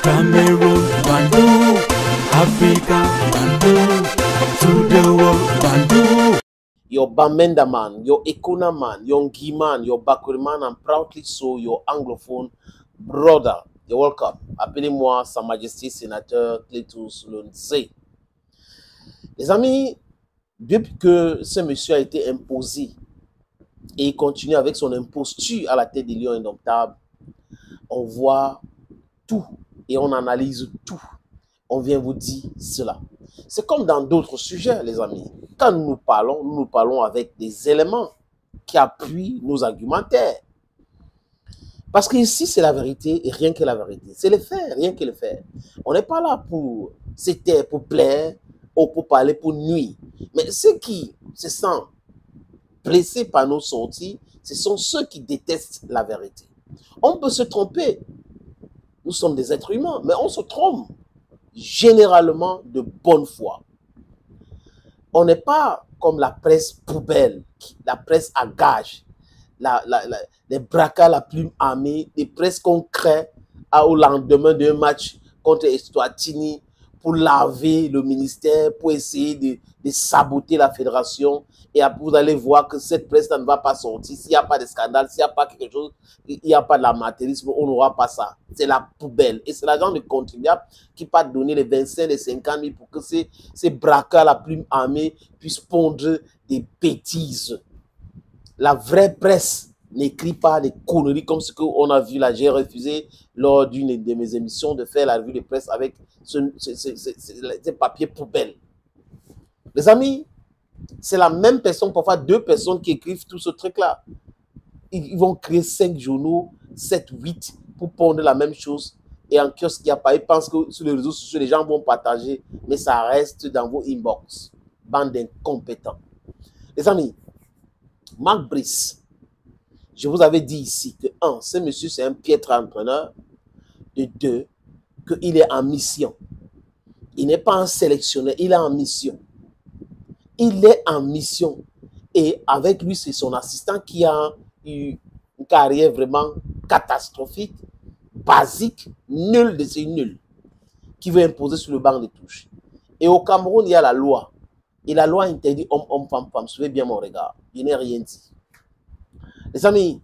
Cameroon, Bandung, Africa, Bandung, to the world, Bandung. Your Bamenda man, your Ekuna man, your Ngi man, your Bakuri man, and proudly so your anglophone brother. You're welcome. Appelez-moi Sa Majesté Sénateur Cletus Lonzé. Les amis, depuis que ce monsieur a été imposé et il continue avec son imposture à la tête des Lions Indomptables, on voit tout et on analyse tout. On vient vous dire cela. C'est comme dans d'autres sujets, les amis. Quand nous nous parlons avec des éléments qui appuient nos argumentaires. Parce qu'ici, c'est la vérité et rien que la vérité. C'est le faire, rien que le faire. On n'est pas là pour se taire, pour plaire ou pour parler, pour nuire. Mais ceux qui se sentent blessés par nos sorties, ce sont ceux qui détestent la vérité. On peut se tromper. Nous sommes des êtres humains, mais on se trompe généralement de bonne foi. On n'est pas comme la presse poubelle, la presse à gage, les braquas la plume armée, les presses qu'on crée au lendemain d'un match contre Eswatini pour laver le ministère, pour essayer de saboter la fédération. Et après, vous allez voir que cette presse ne va pas sortir. S'il n'y a pas de scandale, s'il n'y a pas quelque chose, il n'y a pas d'amateurisme, on n'aura pas ça. C'est la poubelle. Et c'est l'argent de contribuable qui va donner les 25, les 50 000 pour que ces braqueurs, la plume armée, puissent pondre des bêtises. La vraie presse n'écrit pas des conneries comme ce qu'on a vu là. J'ai refusé lors d'une de mes émissions de faire la revue de presse avec ces papiers poubelles. Les amis, c'est la même personne, parfois deux personnes qui écrivent tout ce truc-là. Ils vont créer 5 journaux, 7, 8 pour pondre la même chose. Et en kiosque, il n'y a pas. Ils pensent que sur les réseaux sociaux, les gens vont partager, mais ça reste dans vos inbox. Bande d'incompétents. Les amis, Marc Brice, je vous avais dit ici que 1, ce monsieur c'est un piètre entrepreneur, de 2, qu'il est en mission. Il n'est pas un sélectionneur, il est en mission. Il est en mission. Et avec lui, c'est son assistant qui a eu une carrière vraiment catastrophique, basique, nul de ces nuls, qui veut imposer sur le banc de touche. Et au Cameroun, il y a la loi. Et la loi interdit homme, homme, femme, femme. Suivez bien mon regard. Je n'ai rien dit. Les amis,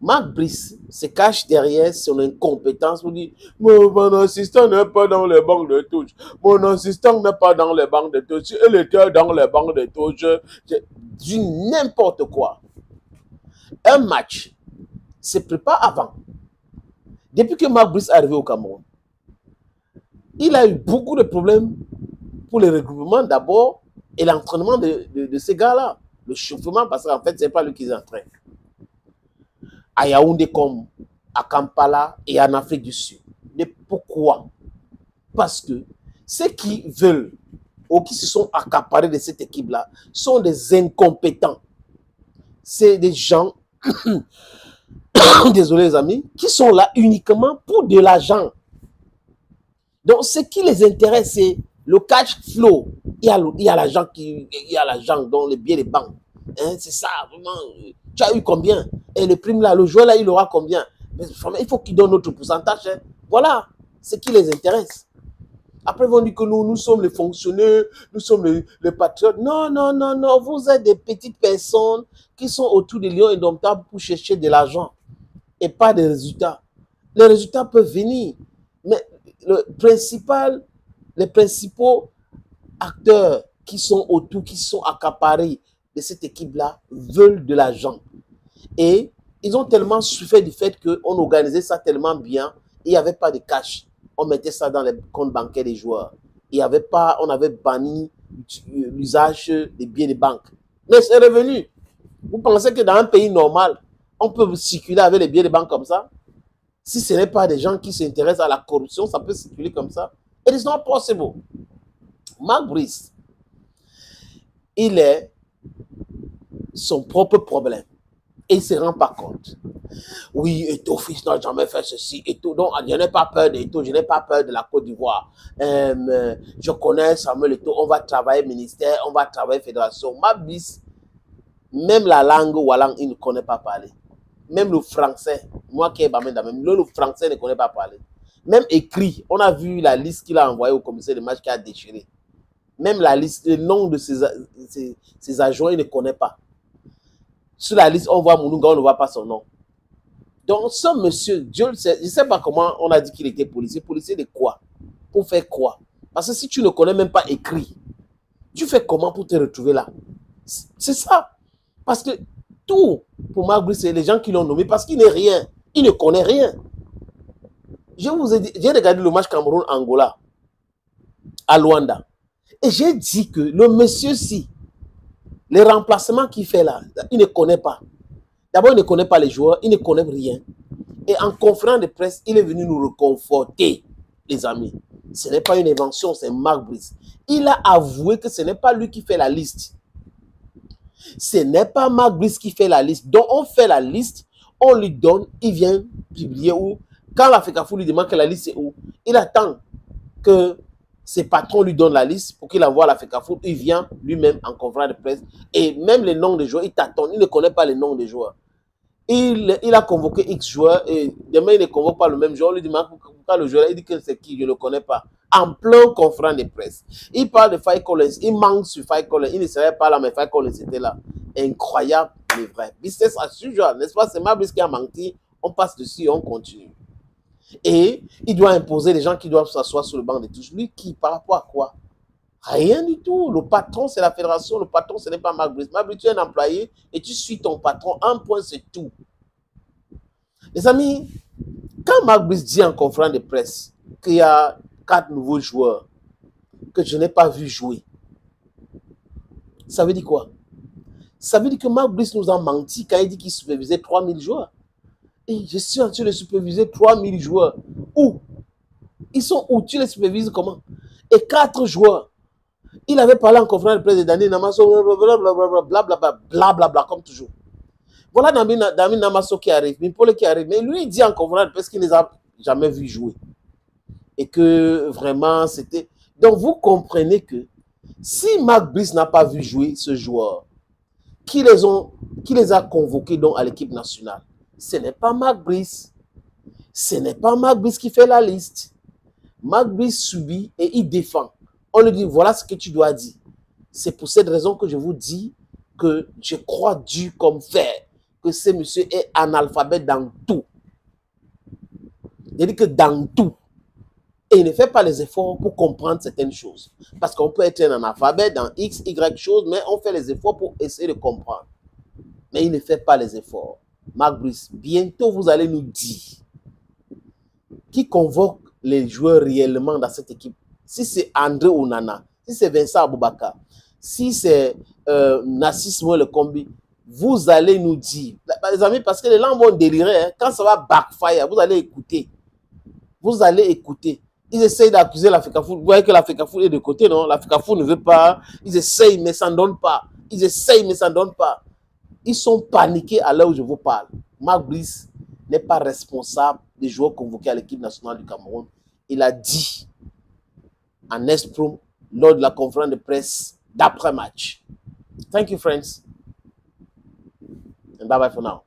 Marc Brice se cache derrière son incompétence pour dire « Mon assistant n'est pas dans les bancs de touche. Mon assistant n'est pas dans les bancs de touche. Il était dans les bancs de touche. » Je dis n'importe quoi. Un match se prépare avant. Depuis que Marc Brice est arrivé au Cameroun, il a eu beaucoup de problèmes pour le regroupement d'abord et l'entraînement de ces gars-là. Le chauffement, parce qu'en fait, ce n'est pas lui qui les entraîne. À Yaoundé comme à Kampala et en Afrique du Sud. Mais pourquoi? Parce que ceux qui veulent ou qui se sont accaparés de cette équipe-là sont des incompétents. C'est des gens, désolé les amis, qui sont là uniquement pour de l'argent. Donc, ce qui les intéresse, c'est le cash flow. Il y a l'argent dans les billets de banque. Hein, c'est ça, vraiment. Tu as eu combien? Et le prime là, le joueur là, il aura combien? Mais il faut qu'il donne notre pourcentage. Hein. Voilà ce qui les intéresse. Après, ils vont dire que nous sommes les fonctionnaires, nous sommes les patriotes. Non, non, non, non. Vous êtes des petites personnes qui sont autour des Lions Indomptables pour chercher de l'argent et pas des résultats. Les résultats peuvent venir. Mais les principaux acteurs qui sont autour, qui sont accaparés de cette équipe-là, veulent de l'argent. Et ils ont tellement souffert du fait qu'on organisait ça tellement bien, il n'y avait pas de cash. On mettait ça dans les comptes bancaires des joueurs. Il y avait pas, on avait banni l'usage des billets de banque. Mais c'est revenu. Vous pensez que dans un pays normal, on peut circuler avec les billets de banque comme ça? Si ce n'est pas des gens qui s'intéressent à la corruption, ça peut circuler comme ça. It is not possible. Marc Brice, il est son propre problème. Et il ne se rend pas compte. Oui, Eto'o fils n'a jamais fait ceci. Eto'o, donc je n'ai pas peur d'Eto'o, je n'ai pas peur de la Côte d'Ivoire. Je connais Samuel Eto'o, on va travailler ministère, on va travailler fédération. Marc Brice, même la langue Walang, il ne connaît pas parler. Même le français, moi qui ai même le français ne connaît pas parler. Même écrit, on a vu la liste qu'il a envoyée au commissaire de match qui a déchiré. Même la liste, le nom de ses agents, il ne connaît pas. Sur la liste, on voit Mounouga, on ne voit pas son nom. Donc, ce monsieur, Dieu le sait, je ne sais pas comment on a dit qu'il était policier. Policier de quoi? Pour faire quoi? Parce que si tu ne connais même pas écrit, tu fais comment pour te retrouver là? C'est ça. Parce que tout, pour Marc Brice, c'est les gens qui l'ont nommé parce qu'il n'est rien. Il ne connaît rien. Je vous ai dit, j'ai regardé le match Cameroun-Angola à Luanda. Et j'ai dit que le monsieur-ci, les remplacements qu'il fait là, il ne connaît pas. D'abord, il ne connaît pas les joueurs, il ne connaît rien. Et en conférence de presse, il est venu nous reconforter, les amis. Ce n'est pas une invention, c'est Marc Brice. Il a avoué que ce n'est pas lui qui fait la liste. Ce n'est pas Marc Brice qui fait la liste. Donc, on fait la liste, on lui donne, il vient publier où. Quand la FECAFOOT lui demande que la liste est où, il attend que ses patrons lui donnent la liste pour qu'il envoie à la FECAFOOT. Il vient lui-même en conférence de presse. Et même les noms des joueurs, il t'attend. Il ne connaît pas les noms des joueurs. Il a convoqué X joueurs et demain, il ne convoque pas le même joueur. On lui dit, pourquoi le joueur? Il dit que c'est qui? Je ne le connais pas. En plein conférence de presse. Il parle de Faye Collins. Il manque sur Faye Collins. Il ne serait pas là, mais Faye Collins était là. Incroyable, mais vrai. Business as usual, n'est-ce pas? C'est Marc Brice qui a menti. On passe dessus et on continue. Et il doit imposer les gens qui doivent s'asseoir sur le banc de touche. Lui, qui, par rapport à quoi? Rien du tout. Le patron, c'est la fédération. Le patron, ce n'est pas Marc Brice. Marc Brice, tu es un employé et tu suis ton patron. Un point, c'est tout. Les amis, quand Marc Brice dit en conférence de presse qu'il y a 4 nouveaux joueurs que je n'ai pas vu jouer, ça veut dire quoi? Ça veut dire que Marc Brice nous a menti quand il dit qu'il supervisait 3000 joueurs. Et je suis en train de superviser 3000 joueurs. Où? Ils sont où? Tu les supervises comment? Et 4 joueurs. Il avait parlé en conférence de presse de Dani Namasso, blablabla, comme toujours. Voilà Dani Namasso qui arrive, Mimpole qui arrive. Mais lui, il dit en conférence de presse qu'il ne les a jamais vus jouer. Et que vraiment, c'était... Donc, vous comprenez que si Marc Brice n'a pas vu jouer ce joueur, qui les a convoqués donc à l'équipe nationale, ce n'est pas Marc Brice. Ce n'est pas Marc Brice qui fait la liste. Marc Brice subit et il défend. On lui dit, voilà ce que tu dois dire. C'est pour cette raison que je vous dis que je crois dur comme fer que ce monsieur est analphabète dans tout. Il dit que dans tout. Et il ne fait pas les efforts pour comprendre certaines choses. Parce qu'on peut être un analphabète dans X, Y choses, mais on fait les efforts pour essayer de comprendre. Mais il ne fait pas les efforts. Marc Brice, bientôt vous allez nous dire qui convoque les joueurs réellement dans cette équipe. Si c'est André Onana, si c'est Vincent Aboubakar, si c'est Nassis le combi, vous allez nous dire, les amis, parce que les gens vont délirer, hein, quand ça va backfire, vous allez écouter. Vous allez écouter. Ils essayent d'accuser la FECAFOOT. Vous voyez que la FECAFOOT est de côté, non? La FECAFOOT ne veut pas. Ils essayent, mais ça ne donne pas. Ils essayent, mais ça ne donne pas. Ils sont paniqués à l'heure où je vous parle. Marc Brice n'est pas responsable des joueurs convoqués à l'équipe nationale du Cameroun. Il a dit en Esprom lors de la conférence de presse d'après-match. Thank you, friends. And bye-bye for now.